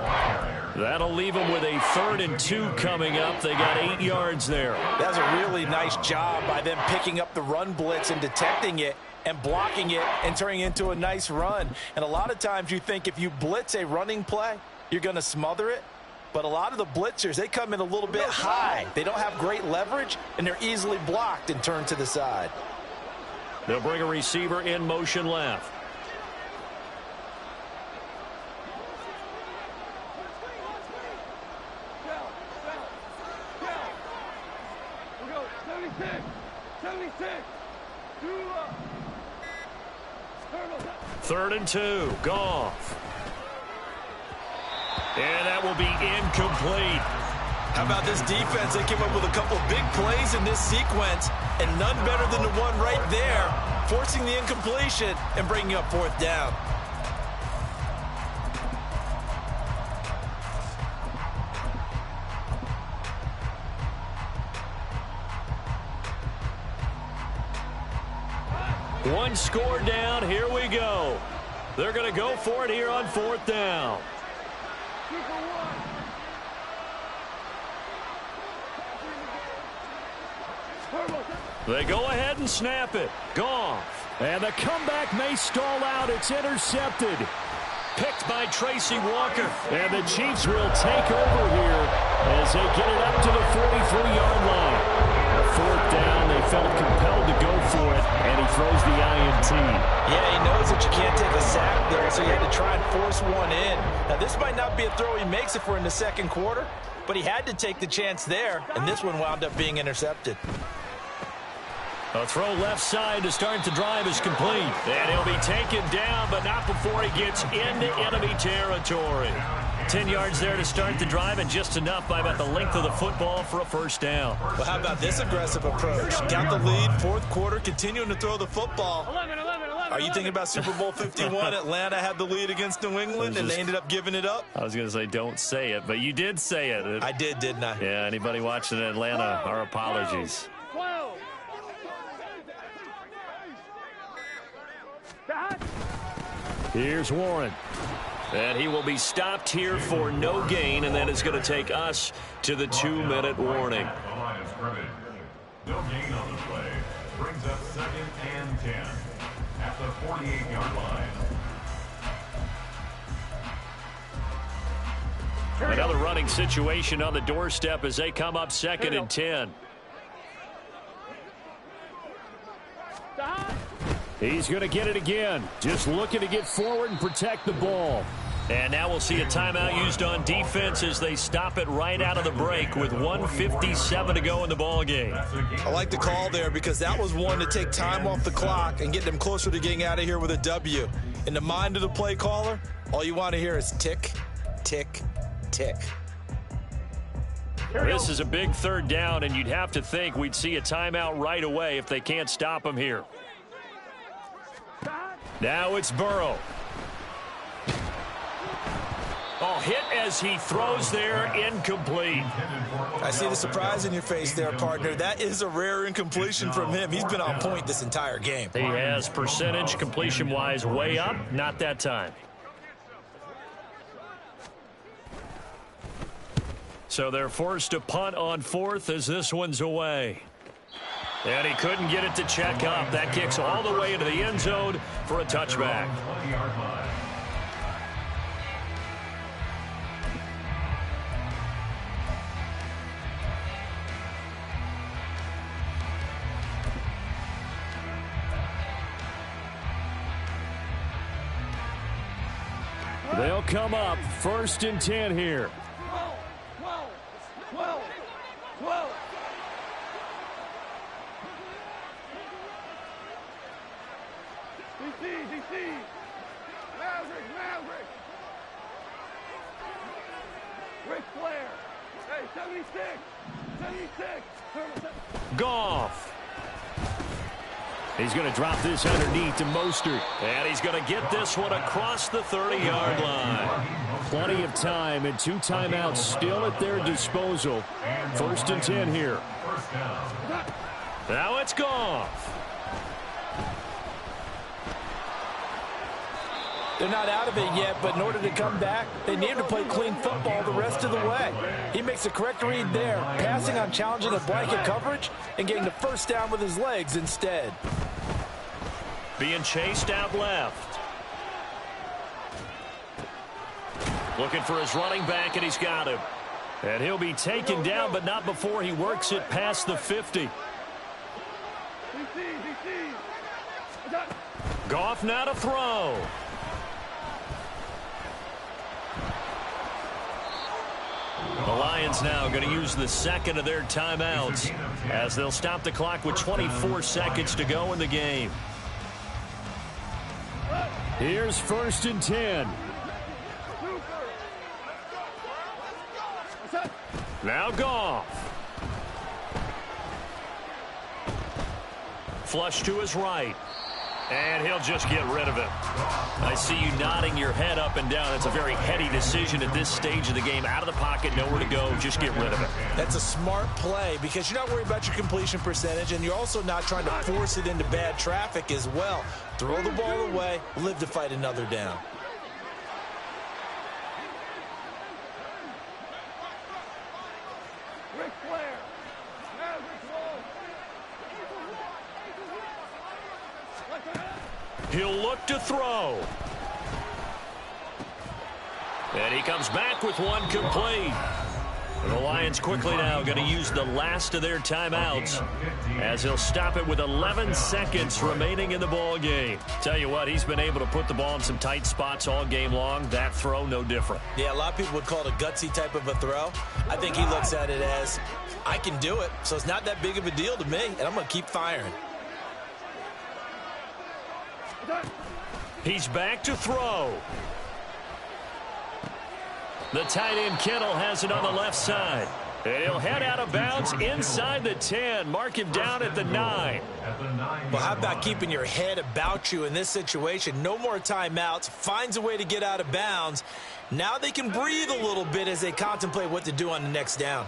That'll leave them with a 3rd and 2 coming up. They got 8 yards there. That was a really nice job by them picking up the run blitz and detecting it and blocking it and turning it into a nice run. And a lot of times you think if you blitz a running play, you're going to smother it. But a lot of the blitzers, they come in a little bit high. They don't have great leverage, and they're easily blocked and turned to the side. They'll bring a receiver in motion left. Third and 2, Goff. And that will be incomplete. How about this defense? They came up with a couple of big plays in this sequence, and none better than the one right there, forcing the incompletion and bringing up 4th down. One score down. Here we go. They're going to go for it here on 4th down. They go ahead and snap it. Goff. And the comeback may stall out. It's intercepted. Picked by Tracy Walker. And the Chiefs will take over here as they get it up to the 43-yard line. 4th down, they felt compelled to go for it, and he throws the INT. Yeah, he knows that you can't take a sack there, so he had to try and force one in. Now, this might not be a throw he makes if we're in the 2nd quarter, but he had to take the chance there, and this one wound up being intercepted. A throw left side to start the drive is complete. And he'll be taken down, but not before he gets into enemy territory. 10 yards there to start the drive, and just enough by about the length of the football for a 1st down. Well, how about this aggressive approach? Got the lead, 4th quarter, continuing to throw the football. 11. Are you thinking about Super Bowl 51? Atlanta had the lead against New England, and they ended up giving it up? I was going to say don't say it, but you did say it. I did, didn't I? Yeah, anybody watching Atlanta, our apologies. 12. Here's Warren. And he will be stopped here for no gain, and that is going to take us to the 2-minute warning. No gain on the play. Brings up 2nd and 10 at the 48-yard line. Another running situation on the doorstep as they come up 2nd and 10. He's going to get it again. Just looking to get forward and protect the ball. And now we'll see a timeout used on defense as they stop it right out of the break with 1:57 to go in the ball game. I like the call there because that was one to take time off the clock and get them closer to getting out of here with a W. In the mind of the play caller, all you want to hear is tick, tick, tick. This is a big 3rd down, and you'd have to think we'd see a timeout right away if they can't stop him here. Now it's Burrow. Oh, hit as he throws there, incomplete. I see the surprise in your face there, partner. That is a rare incompletion from him. He's been on point this entire game. He has percentage completion-wise way up, not that time. So they're forced to punt on 4th as this one's away. And he couldn't get it to check up. That kicks all the way into the end zone for a touchback. They'll come up 1st and 10 here. 12. DC. Maverick. Ric Flair. Hey, 76. Goff. He's going to drop this underneath to Mostert. And he's going to get this one across the 30-yard line. Plenty of time and 2 timeouts still at their disposal. 1st and 10 here. Now it's Goff. They're not out of it yet, but in order to come back, they need to play clean football the rest of the way. He makes a correct read there, passing on challenging a blanket coverage and getting the first down with his legs instead. Being chased out left. Looking for his running back, and he's got him. And he'll be taken down, but not before he works it past the 50. Goff now to throw. The Lions now going to use the second of their timeouts as they'll stop the clock with 24 seconds to go in the game. Here's 1st and 10. Now Goff. Flush to his right. And he'll just get rid of it. I see you nodding your head up and down. It's a very heady decision at this stage of the game. Out of the pocket, nowhere to go, just get rid of it. That's a smart play because you're not worried about your completion percentage, and you're also not trying to force it into bad traffic as well. Throw the ball away, live to fight another down. He'll look to throw. And he comes back with one complete. The Lions quickly now going to use the last of their timeouts as he'll stop it with 11 seconds remaining in the ball game. Tell you what, he's been able to put the ball in some tight spots all game long. That throw, no different. Yeah, a lot of people would call it a gutsy type of a throw. I think he looks at it as, I can do it, so it's not that big of a deal to me, and I'm going to keep firing. He's back to throw. The tight end Kittle has it on the left side. And he'll head out of bounds inside the 10. Mark him down at the 9. Well, how about keeping your head about you in this situation? No more timeouts. Finds a way to get out of bounds. Now they can breathe a little bit as they contemplate what to do on the next down.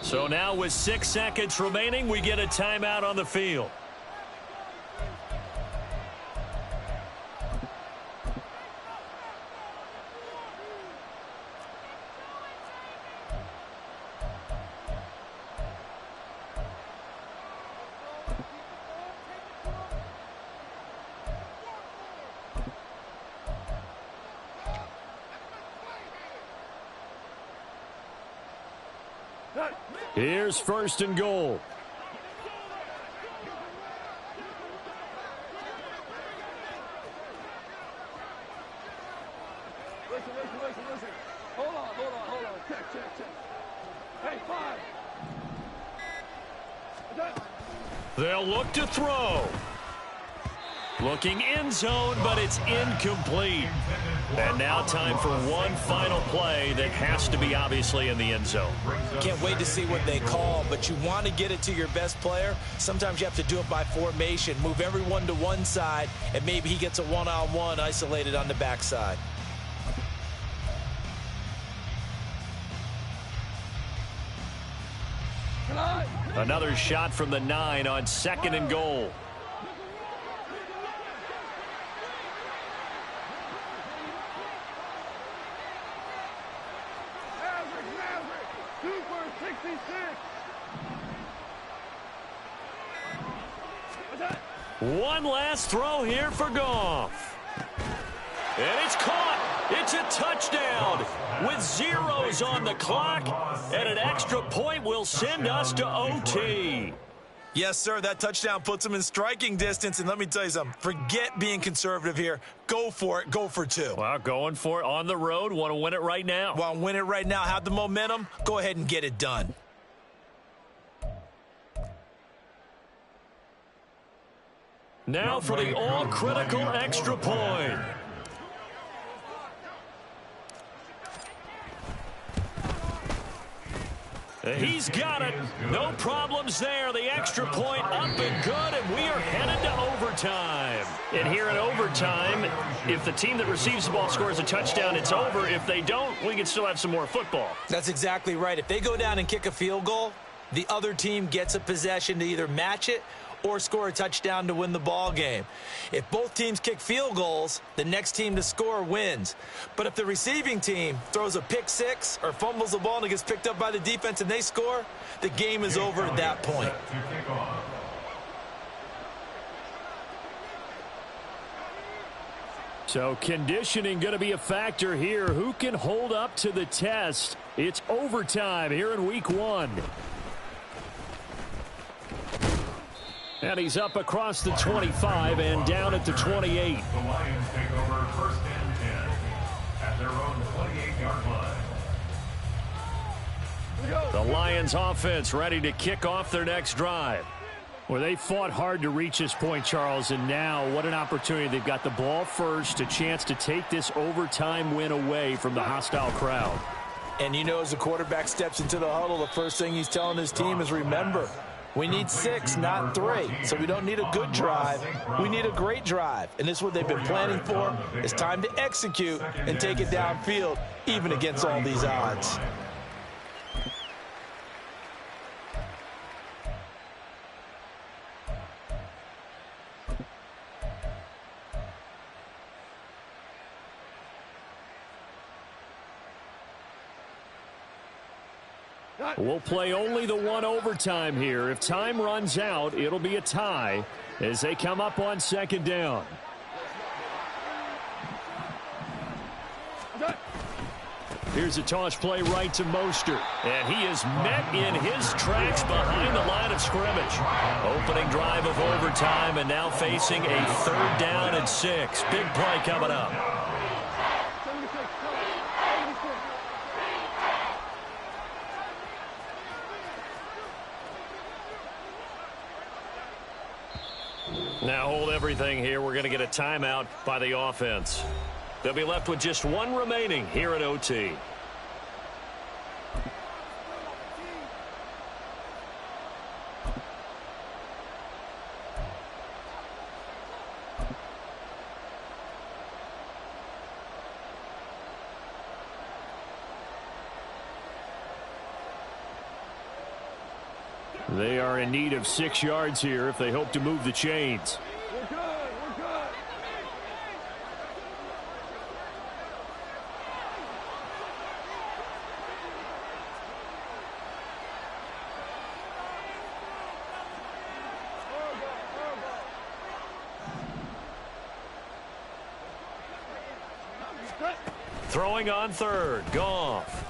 So now with 6 seconds remaining, we get a timeout on the field. Here's 1st and goal. Listen. Hold on. Check. Hey, 5. They'll look to throw. Looking end zone, but it's incomplete. And now time for one final play that has to be obviously in the end zone. Can't wait to see what they call, but you want to get it to your best player. Sometimes you have to do it by formation. Move everyone to one side, and maybe he gets a one-on-one isolated on the backside. Another shot from the 9 on 2nd and goal. One last throw here for Goff. And it's caught. It's a touchdown with zeros on the clock. And an extra point will send us to OT. Yes, sir, that touchdown puts him in striking distance. And let me tell you something, forget being conservative here. Go for it. Go for 2. Well, going for it on the road. Want to win it right now. Want to win it right now. Have the momentum. Go ahead and get it done. Now for the all-critical extra point. He's got it. No problems there. The extra point up and good, and we are headed to overtime. And here in overtime, if the team that receives the ball scores a touchdown, it's over. If they don't, we can still have some more football. That's exactly right. If they go down and kick a field goal, the other team gets a possession to either match it or score a touchdown to win the ball game. If both teams kick field goals, the next team to score wins. But if the receiving team throws a pick six or fumbles the ball and it gets picked up by the defense and they score, the game is over at that point. So conditioning going to be a factor here. Who can hold up to the test? It's overtime here in week 1. And he's up across the 25 and down at the 28. The Lions take over first and 10 at their own 28-yard line. The Lions offense ready to kick off their next drive. Well, they fought hard to reach this point, Charles, and now what an opportunity. They've got the ball first, a chance to take this overtime win away from the hostile crowd. And you know, as the quarterback steps into the huddle, the first thing he's telling his team is, remember, we need 6, not 3. So we don't need a good drive. We need a great drive. And this is what they've been planning for. It's time to execute and take it downfield, even against all these odds. We'll play only the one overtime here. If time runs out, it'll be a tie as they come up on second down. Here's a toss play right to Mostert. And he is met in his tracks behind the line of scrimmage. Opening drive of overtime and now facing a 3rd down and 6. Big play coming up. Now hold everything here. We're going to get a timeout by the offense. They'll be left with just one remaining here at OT. They are in need of 6 yards here if they hope to move the chains. We're good. We're good. Throwing on 3rd. Goff.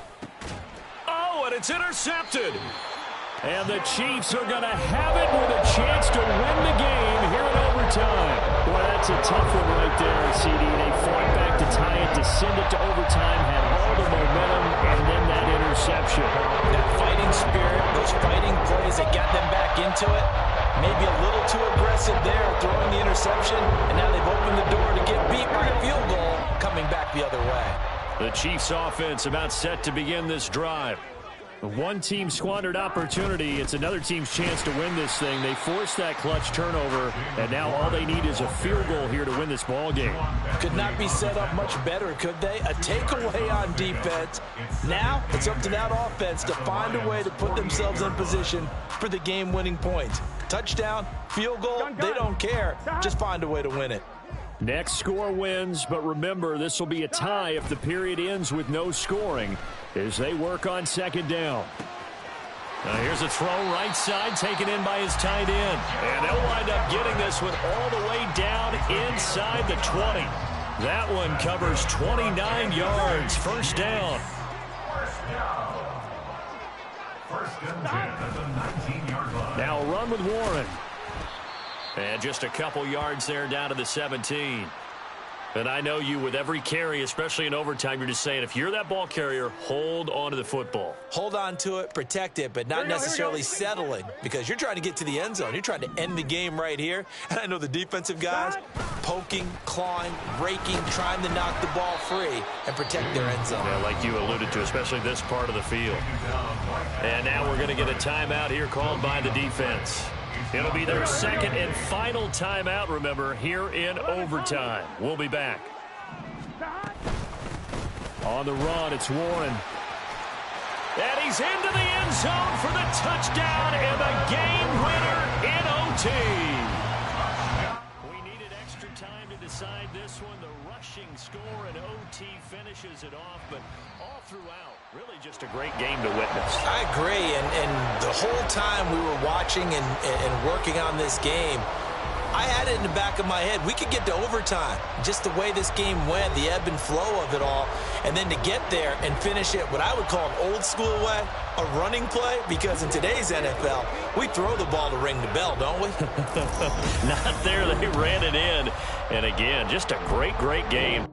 Oh, and it's intercepted. And the Chiefs are going to have it with a chance to win the game here in overtime. Boy, that's a tough one right there, CD. They fought back to tie it, to send it to overtime, had all the momentum, and then that interception. That fighting spirit, those fighting plays that got them back into it, maybe a little too aggressive there, throwing the interception, and now they've opened the door to get beat by a field goal, coming back the other way. The Chiefs offense about set to begin this drive. One team squandered opportunity. It's another team's chance to win this thing. They forced that clutch turnover, and now all they need is a field goal here to win this ball game. Could not be set up much better, could they? A takeaway on defense. Now it's up to that offense to find a way to put themselves in position for the game-winning points. Touchdown, field goal, they don't care. Just find a way to win it. Next score wins, but remember, this will be a tie if the period ends with no scoring as they work on second down. Now here's a throw right side taken in by his tight end. And they'll wind up getting this one all the way down inside the 20. That one covers 29 yards. First down. First and 10 at the 19-yard line. Now run with Warren. And just a couple yards there down to the 17. And I know you, with every carry, especially in overtime, you're just saying, if you're that ball carrier, hold on to the football. Hold on to it, protect it, but not necessarily settling, because you're trying to get to the end zone. You're trying to end the game right here. And I know the defensive guys poking, clawing, raking, trying to knock the ball free and protect their end zone. Yeah, like you alluded to, especially this part of the field. And now we're going to get a timeout here called by the defense. It'll be their second and final timeout, remember, here in overtime. We'll be back. On the run, it's Warren. And he's into the end zone for the touchdown and the game winner in OT. We needed extra time to decide this one. The rushing score in OT finishes it off, but all throughout, really just a great game to witness. I agree, and the whole time we were watching and working on this game, I had it in the back of my head. We could get to overtime. Just the way this game went, the ebb and flow of it all, and then to get there and finish it what I would call an old school way, a running play, because in today's NFL, we throw the ball to ring the bell, don't we? Not there. They ran it in. And again, just a great, great game.